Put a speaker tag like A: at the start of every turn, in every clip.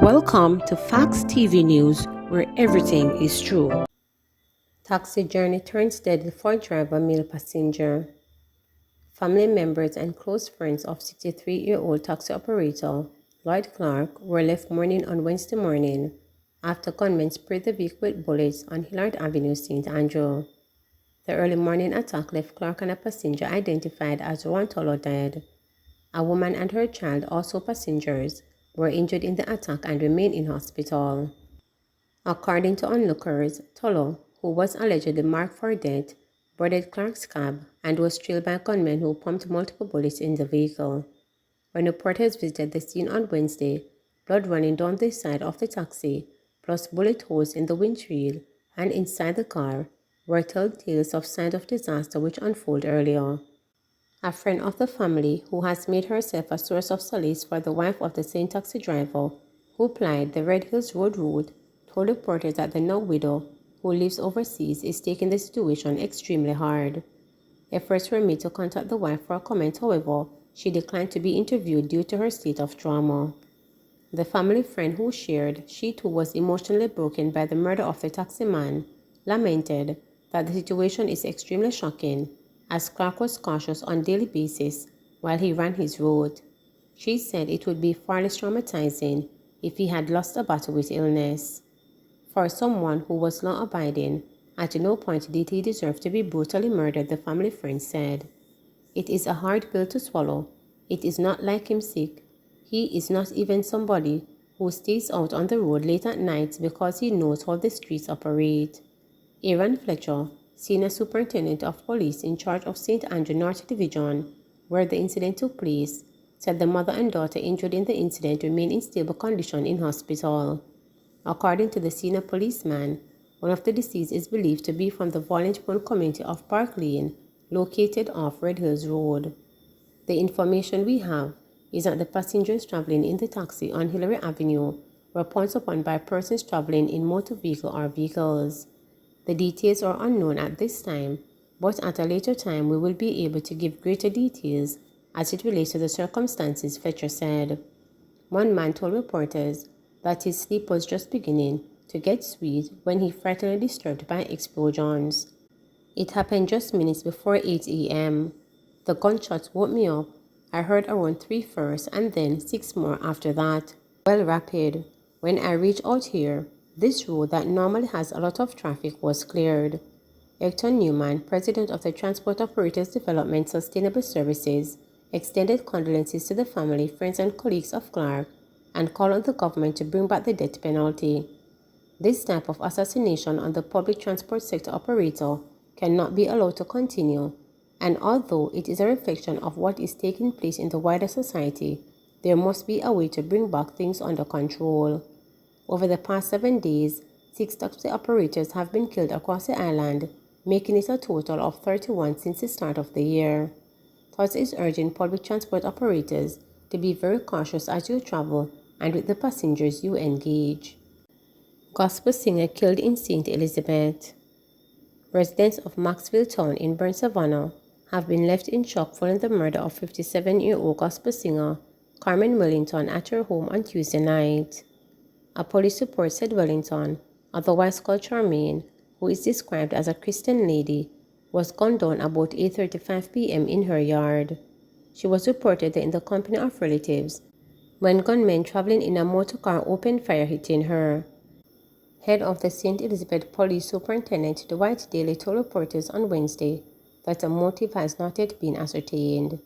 A: Welcome to Facts TV News, where everything is true. Taxi journey turns deadly for driver male passenger. Family members and close friends of 63-year-old taxi operator Lloyd Clark were left mourning on Wednesday morning after gunmen sprayed the vehicle with bullets on Hillard Avenue, St. Andrew. The early morning attack left Clark and a passenger identified as Ron Tolo dead. A woman and her child, also passengers, were injured in the attack and remain in hospital. According to onlookers, Tolo, who was allegedly marked for death, boarded Clark's cab and was trailed by gunmen who pumped multiple bullets in the vehicle. When reporters visited the scene on Wednesday, blood running down the side of the taxi, plus bullet holes in the windshield and inside the car, were telltales of signs of disaster which unfolded earlier. A friend of the family, who has made herself a source of solace for the wife of the same taxi driver who plied the Red Hills Road route, told reporters that the now widow, who lives overseas, is taking the situation extremely hard. Efforts were made to contact the wife for a comment, however, she declined to be interviewed due to her state of trauma. The family friend who shared she too was emotionally broken by the murder of the taxi man lamented that the situation is extremely shocking, as Clark was cautious on a daily basis while he ran his route. She said it would be far less traumatizing if he had lost a battle with illness. For someone who was law-abiding, at no point did he deserve to be brutally murdered, the family friend said. It is a hard pill to swallow. It is not like him sick. He is not even somebody who stays out on the road late at night because he knows how the streets operate. Aaron Fletcher, Senior Superintendent of Police in charge of St. Andrew North Division, where the incident took place, said the mother and daughter injured in the incident remain in stable condition in hospital. According to the senior policeman, one of the deceased is believed to be from the violent-prone community of Park Lane, located off Red Hills Road. The information we have is that the passengers traveling in the taxi on Hillary Avenue were pounced upon by persons traveling in motor vehicle or vehicles. The details are unknown at this time, but at a later time we will be able to give greater details as it relates to the circumstances, Fletcher said. One man told reporters that his sleep was just beginning to get sweet when he frighteningly disturbed by explosions. It happened just minutes before 8 a.m. The gunshots woke me up. I heard around 3 first and then 6 more after that. Well, rapid. When I reached out here, this road that normally has a lot of traffic was cleared. Hector Newman, president of the Transport Operators Development Sustainable Services, extended condolences to the family, friends and colleagues of Clark and called on the government to bring back the death penalty. This type of assassination on the public transport sector operator cannot be allowed to continue, and although it is a reflection of what is taking place in the wider society, there must be a way to bring back things under control. Over the past 7 days, 6 taxi operators have been killed across the island, making it a total of 31 since the start of the year. TOTS is urging public transport operators to be very cautious as you travel and with the passengers you engage. Gospel singer killed in St. Elizabeth. Residents of Maxville Town in Burn Savannah have been left in shock following the murder of 57-year-old gospel singer Carmen Wellington at her home on Tuesday night. A police report said Wellington, otherwise called Charmaine, who is described as a Christian lady, was gunned down about 8:35 p.m. in her yard. She was reported in the company of relatives when gunmen traveling in a motor car opened fire, hitting her. Head of the St. Elizabeth Police Superintendent Dwight Daly told reporters on Wednesday that a motive has not yet been ascertained.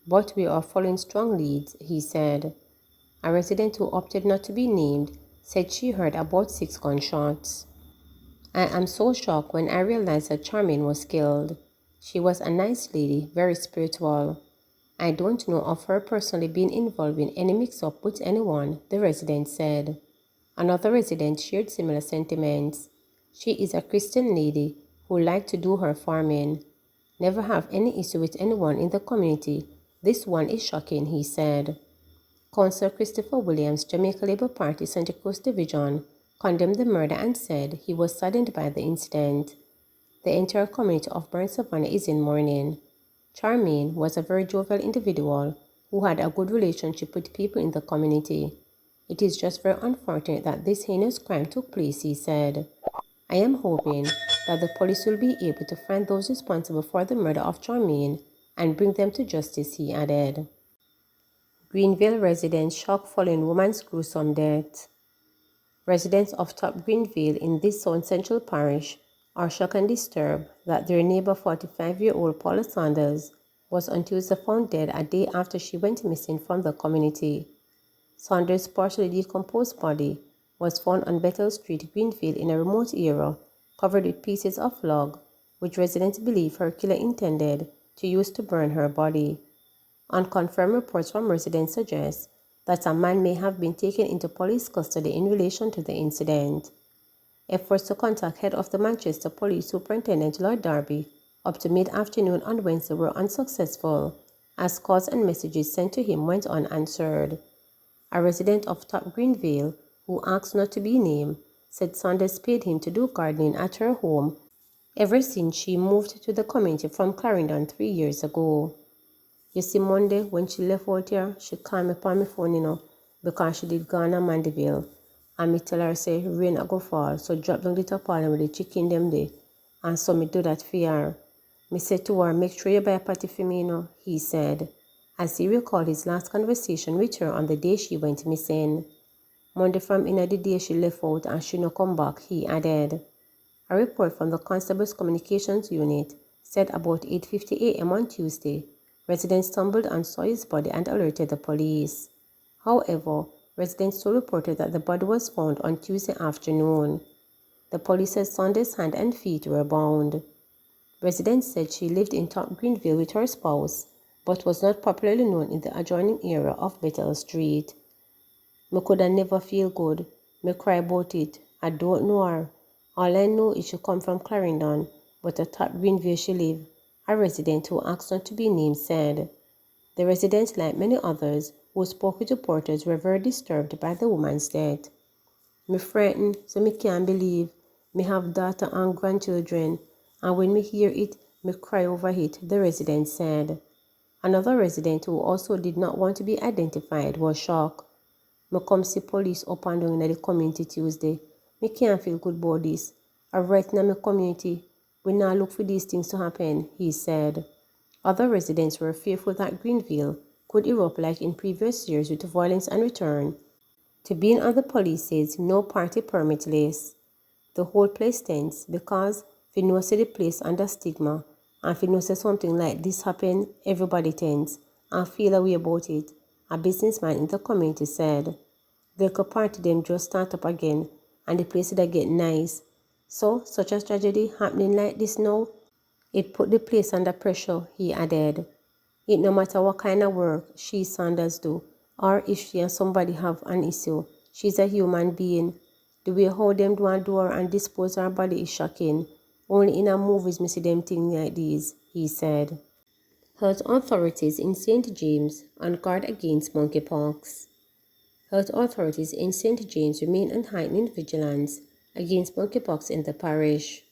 A: But we are following strong leads, he said. A resident who opted not to be named said she heard about 6 gunshots. I am so shocked when I realized that Charmaine was killed. She was a nice lady, very spiritual. I don't know of her personally being involved in any mix-up with anyone, the resident said. Another resident shared similar sentiments. She is a Christian lady who liked to do her farming. Never have any issue with anyone in the community. This one is shocking, he said. Councillor Christopher Williams, Jamaica Labour Party Santa Cruz Division, condemned the murder and said he was saddened by the incident. The entire community of Burn Savannah is in mourning. Charmaine was a very jovial individual who had a good relationship with people in the community. "It is just very unfortunate that this heinous crime took place," he said. "I am hoping that the police will be able to find those responsible for the murder of Charmaine and bring them to justice," he added. Greenville residents shocked following woman's gruesome death. Residents of Top Greenville in this South Central parish are shocked and disturbed that their neighbor 45-year-old Paula Saunders was on Tuesday found dead a day after she went missing from the community. Saunders' partially decomposed body was found on Bethel Street, Greenville, in a remote area covered with pieces of log, which residents believe her killer intended to use to burn her body. Unconfirmed reports from residents suggest that a man may have been taken into police custody in relation to the incident. Efforts to contact head of the Manchester Police Superintendent Lloyd Darby up to mid-afternoon on Wednesday were unsuccessful, as calls and messages sent to him went unanswered. A resident of Top Greenville, who asked not to be named, said Saunders paid him to do gardening at her home ever since she moved to the community from Clarendon 3 years ago. "You see, Monday, when she left out here, she called me on my phone, because she did go on a Mandeville. And me tell her, say, rain a go fall, so drop down the tarpaulin with the chicken them there. And so me do that for her. Me said to her, make sure you buy a patty for me, he said, as he recalled his last conversation with her on the day she went missing. Monday from inna the day she left out and she no come back, he added. A report from the Constable's Communications Unit said about 8:50 a.m. on Tuesday, residents stumbled and saw his body and alerted the police. However, residents still reported that the body was found on Tuesday afternoon. The police said Saunders' hands and feet were bound. Residents said she lived in Top Greenville with her spouse, but was not popularly known in the adjoining area of Bethel Street. "Me coulda never feel good. Me cry about it. I don't know her. All I know is she come from Clarendon, but at Top Greenville she live," a resident who asked not to be named said. The residents, like many others who spoke with reporters, were very disturbed by the woman's death. "Me frightened, so me can't believe. Me have daughter and grandchildren, and when me hear it, me cry over it," the resident said. Another resident who also did not want to be identified was shocked. "Me come see police up and down in the community Tuesday. Me can't feel good about this. I right in my community. We now look for these things to happen," he said. Other residents were fearful that Greenville could erupt like in previous years with violence and return to being on the police's no party permit list. The whole place tense because if you know say the place under stigma and if you know say something like this happen, everybody tense and feel a way about it, a businessman in the community said. "The local party them just start up again and the place that get nice. So such a tragedy happening like this now, it put the place under pressure," he added. "It no matter what kind of work she Saunders do, or if she and somebody have an issue, she's a human being. The way how them do her and dispose her body is shocking. Only in a movies me see them things like these," he said. Health authorities in St. James on guard against monkeypox. Health authorities in St. James remain on heightened vigilance against monkeypox in the parish.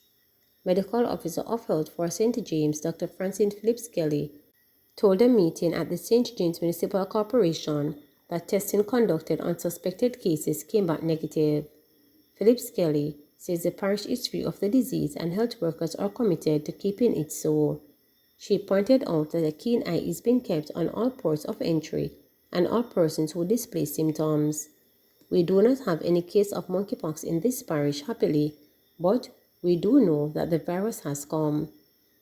A: Medical Officer of Health for St. James, Dr. Francine Phillips Kelly, told a meeting at the St. James Municipal Corporation that testing conducted on suspected cases came back negative. Phillips Kelly says the parish is free of the disease and health workers are committed to keeping it so. She pointed out that a keen eye is being kept on all ports of entry and all persons who display symptoms. "We do not have any case of monkeypox in this parish, happily, but we do know that the virus has come.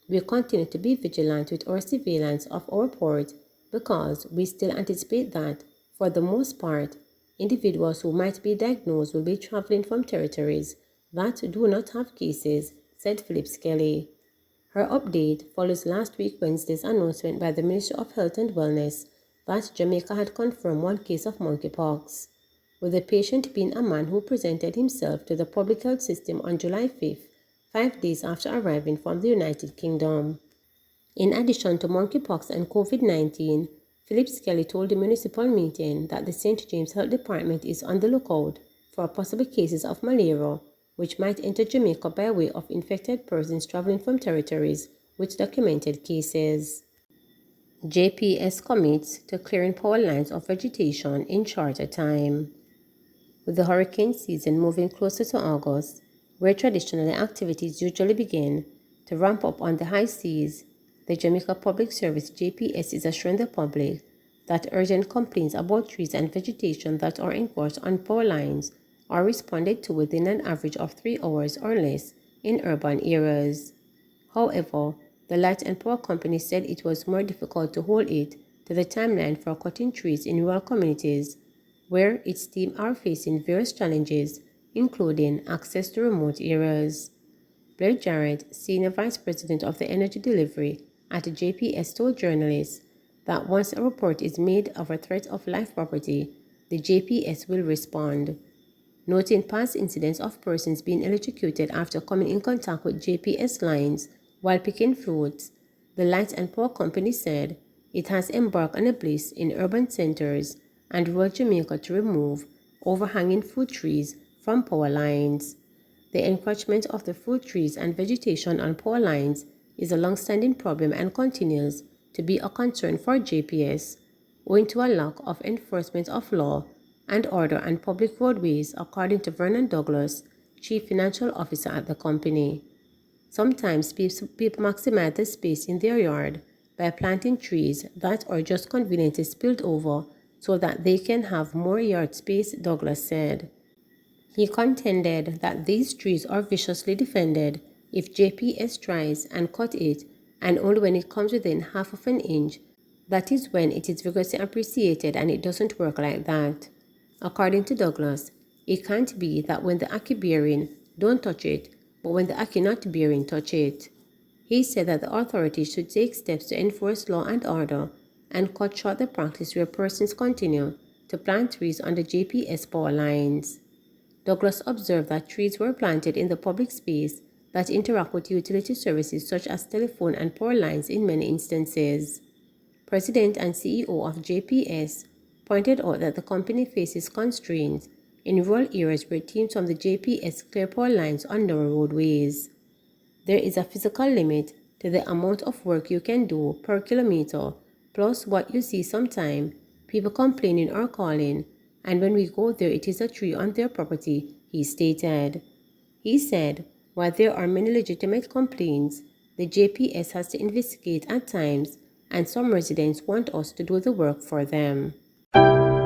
A: We continue to be vigilant with our surveillance of our port because we still anticipate that, for the most part, individuals who might be diagnosed will be traveling from territories that do not have cases," said Phillips Kelly. Her update follows last week Wednesday's announcement by the Ministry of Health and Wellness that Jamaica had confirmed one case of monkeypox, with the patient being a man who presented himself to the public health system on July 5th, 5 days after arriving from the United Kingdom. In addition to monkeypox and COVID-19, Phillips Kelly told the municipal meeting that the St. James Health Department is on the lookout for possible cases of malaria, which might enter Jamaica by way of infected persons traveling from territories with documented cases. JPS commits to clearing power lines of vegetation in shorter time. With the hurricane season moving closer to August, where traditionally activities usually begin to ramp up on the high seas, the Jamaica Public Service JPS is assuring the public that urgent complaints about trees and vegetation that are engulfed on power lines are responded to within an average of 3 hours or less in urban areas. However, the Light and Power Company said it was more difficult to hold it to the timeline for cutting trees in rural communities, where its team are facing various challenges, including access to remote areas. Blair Jarrett, Senior Vice President of the Energy Delivery at the JPS, told journalists that once a report is made of a threat of life property, the JPS will respond. Noting past incidents of persons being electrocuted after coming in contact with JPS lines while picking fruits, the Light and Power Company said it has embarked on a blaze in urban centers and rural Jamaica to remove overhanging fruit trees from power lines. The encroachment of the fruit trees and vegetation on power lines is a long-standing problem and continues to be a concern for JPS, owing to a lack of enforcement of law and order on public roadways, according to Vernon Douglas, Chief Financial Officer at the company. Sometimes people maximize the space in their yard by planting trees that are just conveniently spilled over so that they can have more yard space, Douglas said. He contended that these trees are viciously defended if JPS tries and cut it, and only when it comes within half of an inch, that is when it is vigorously appreciated, and it doesn't work like that. According to Douglas, it can't be that when the Aki bearing, don't touch it, but when the Aki not bearing, touch it. He said that the authorities should take steps to enforce law and order and cut short the practice where persons continue to plant trees on the JPS power lines. Douglas observed that trees were planted in the public space that interact with utility services such as telephone and power lines in many instances. President and CEO of JPS pointed out that the company faces constraints in rural areas where teams from the JPS clear power lines on narrow roadways. There is a physical limit to the amount of work you can do per kilometer, plus what you see sometimes, people complaining or calling, and when we go there it is a tree on their property, he stated. He said, while there are many legitimate complaints, the JPS has to investigate at times, and some residents want us to do the work for them.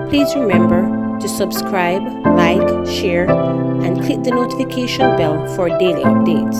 A: Please remember to subscribe, like, share, and click the notification bell for daily updates.